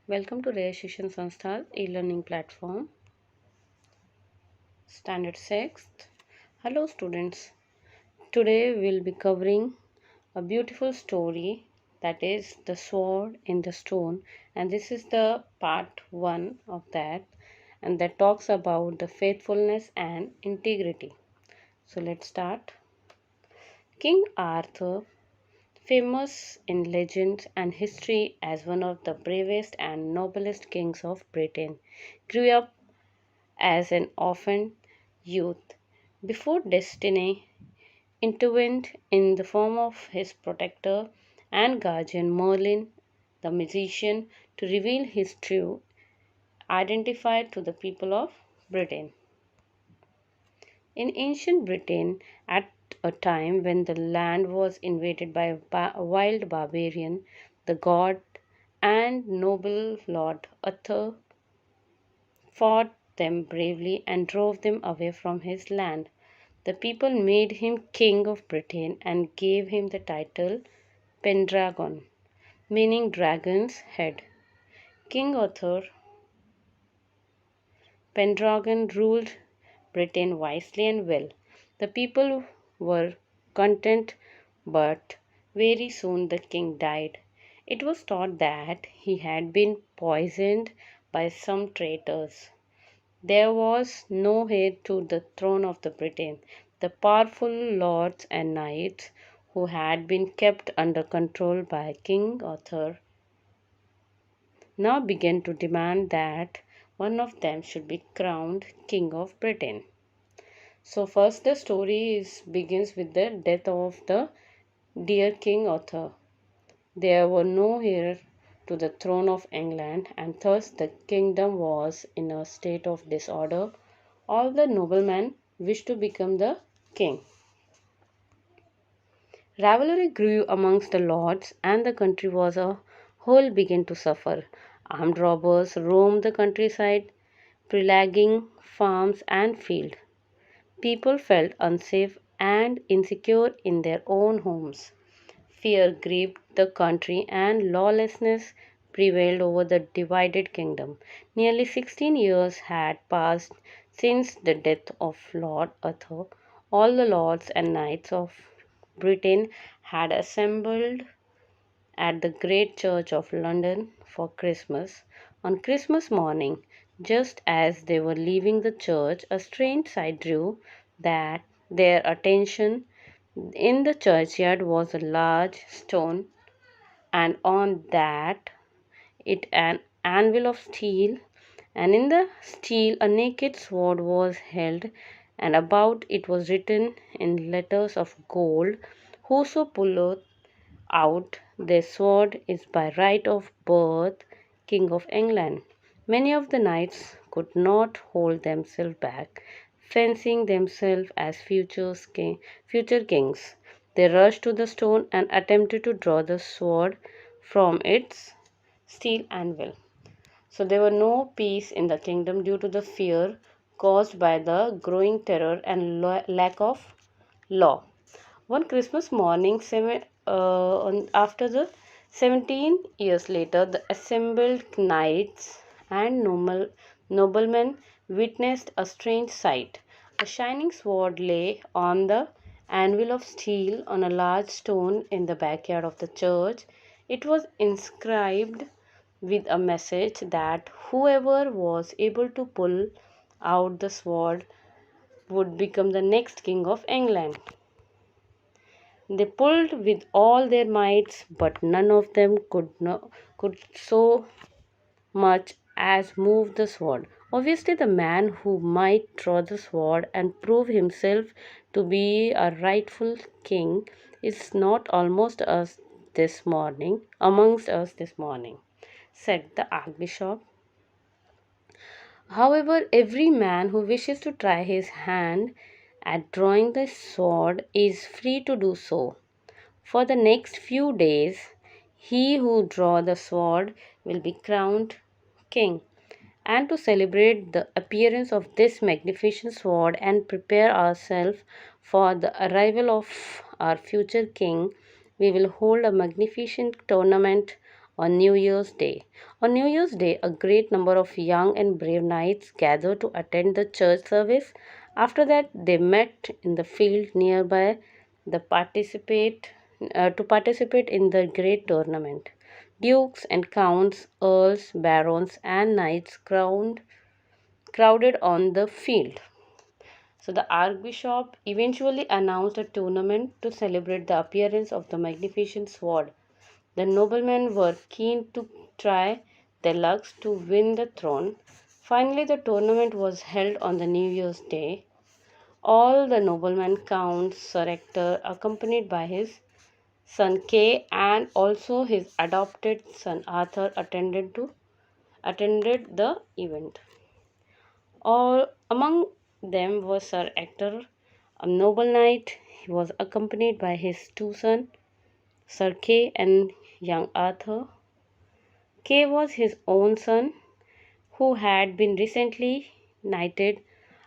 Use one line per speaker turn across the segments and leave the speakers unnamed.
Welcome to Raya Shikshan Sanstha's e-learning platform, Standard 6th. Hello students. Today we'll be covering a beautiful story, that is The Sword in the Stone, and this is the part 1 of that, and that talks about the faithfulness and integrity. So let's start. King Arthur, famous in legend and history as one of the bravest and noblest kings of Britain, grew up as an orphan youth before destiny intervened in the form of his protector and guardian Merlin the magician to reveal his true identity to the people of Britain. In ancient Britain, at a time when the land was invaded by a wild barbarian, the god and noble Lord Arthur fought them bravely and drove them away from his land. The people made him king of Britain and gave him the title Pendragon, meaning dragon's head. King Arthur Pendragon ruled Britain wisely and well. The people were content, but very soon the king died. It was thought that he had been poisoned by some traitors. There was no heir to the throne of the Britain. The powerful lords and knights who had been kept under control by King Arthur now began to demand that one of them should be crowned King of Britain. So first the story begins with the death of the dear King Arthur. There were no heir to the throne of England, and thus the kingdom was in a state of disorder. All the noblemen wished to become the king. Rivalry grew amongst the lords, and the country was a whole began to suffer. Armed robbers roamed the countryside, pillaging farms and fields. People felt unsafe and insecure in their own homes. Fear gripped the country and lawlessness prevailed over the divided kingdom. Nearly 16 years had passed since the death of Lord Arthur. All the lords and knights of Britain had assembled at the great church of London for Christmas. On Christmas morning, just as they were leaving the church, a strange sight drew that their attention. In the churchyard was a large stone, and on that it an anvil of steel, and in the steel a naked sword was held, and about it was written in letters of gold, Whoso pulleth out this sword is by right of birth King of England. Many of the knights could not hold themselves back, fancying themselves as future kings. They rushed to the stone and attempted to draw the sword from its steel anvil. So there was no peace in the kingdom due to the fear caused by the growing terror and lack of law. One Christmas morning, after the 17 years later, the assembled knights and noblemen witnessed a strange sight. A shining sword lay on the anvil of steel on a large stone in the backyard of the church. It was inscribed with a message that whoever was able to pull out the sword would become the next king of England. They pulled with all their mights, but none of them could so much as move the sword. Obviously, the man who might draw the sword and prove himself to be a rightful king is not amongst us this morning, said the archbishop. However, every man who wishes to try his hand at drawing the sword is free to do so. For the next few days, he who draws the sword will be crowned king. And to celebrate the appearance of this magnificent sword and prepare ourselves for the arrival of our future king, we will hold a magnificent tournament on New Year's Day. On New Year's Day, a great number of young and brave knights gathered to attend the church service. After that, they met in the field nearby to participate in the great tournament. Dukes and counts, earls, barons, and knights crowded on the field. So the archbishop eventually announced a tournament to celebrate the appearance of the magnificent sword. The noblemen were keen to try their lucks to win the throne. Finally, the tournament was held on the New Year's Day. All the noblemen, counts, Sir Ector, accompanied by his son Kay and also his adopted son Arthur, attended the event. All among them was Sir Ector, a noble knight. He was accompanied by his two sons, Sir Kay and young Arthur. Kay was his own son, who had been recently knighted.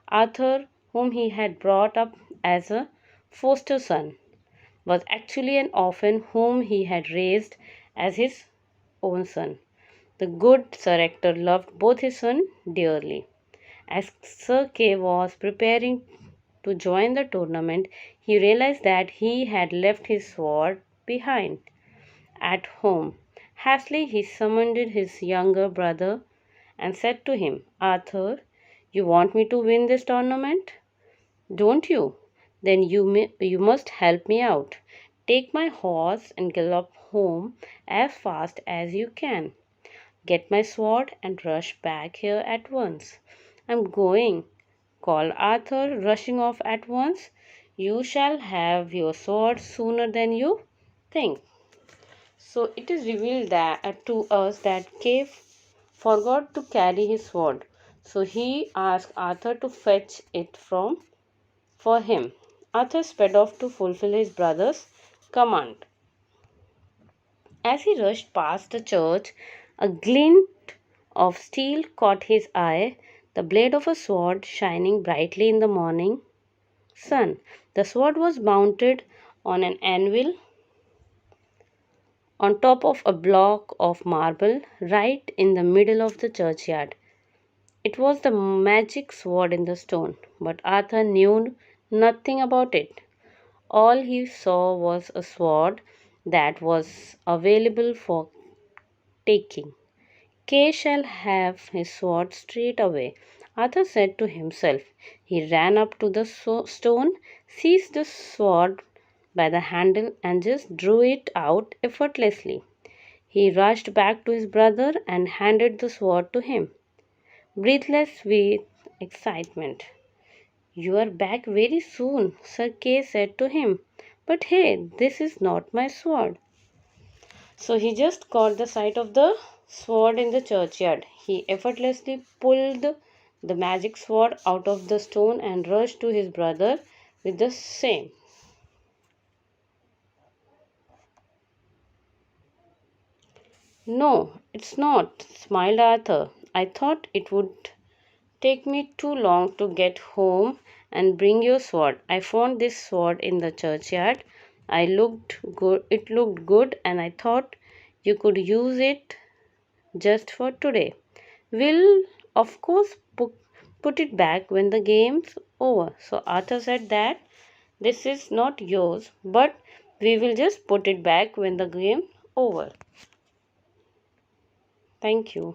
Arthur, whom he had brought up as a foster son, was actually an orphan whom he had raised as his own son. The good Sir Ector loved both his sons dearly. As Sir Kay was preparing to join the tournament, he realized that he had left his sword behind at home. Hastily, he summoned his younger brother and said to him, Arthur, you want me to win this tournament, don't you? Then you must help me out. Take my horse and gallop home as fast as you can. Get my sword and rush back here at once. I'm going, called Arthur, rushing off at once. You shall have your sword sooner than you think. So it is revealed that to us that Kay forgot to carry his sword. So he asked Arthur to fetch it for him. Arthur sped off to fulfill his brother's command. As he rushed past the church, a glint of steel caught his eye, the blade of a sword shining brightly in the morning sun. The sword was mounted on an anvil on top of a block of marble right in the middle of the churchyard. It was the magic sword in the stone, but Arthur knew nothing about it. All he saw was a sword that was available for taking. Kay shall have his sword straight away, Arthur said to himself. He ran up to the stone, seized the sword by the handle, and just drew it out effortlessly. He rushed back to his brother and handed the sword to him, breathless with excitement. You are back very soon, Sir Kay said to him. But hey, this is not my sword. So he just caught the sight of the sword in the churchyard. He effortlessly pulled the magic sword out of the stone and rushed to his brother with the same. No, it's not, smiled Arthur. I thought it would take me too long to get home and bring your sword. I found this sword in the churchyard. It looked good, and I thought you could use it just for today. We'll, of course, put it back when the game's over. So Arthur said that this is not yours, but we will just put it back when the game's over. Thank you.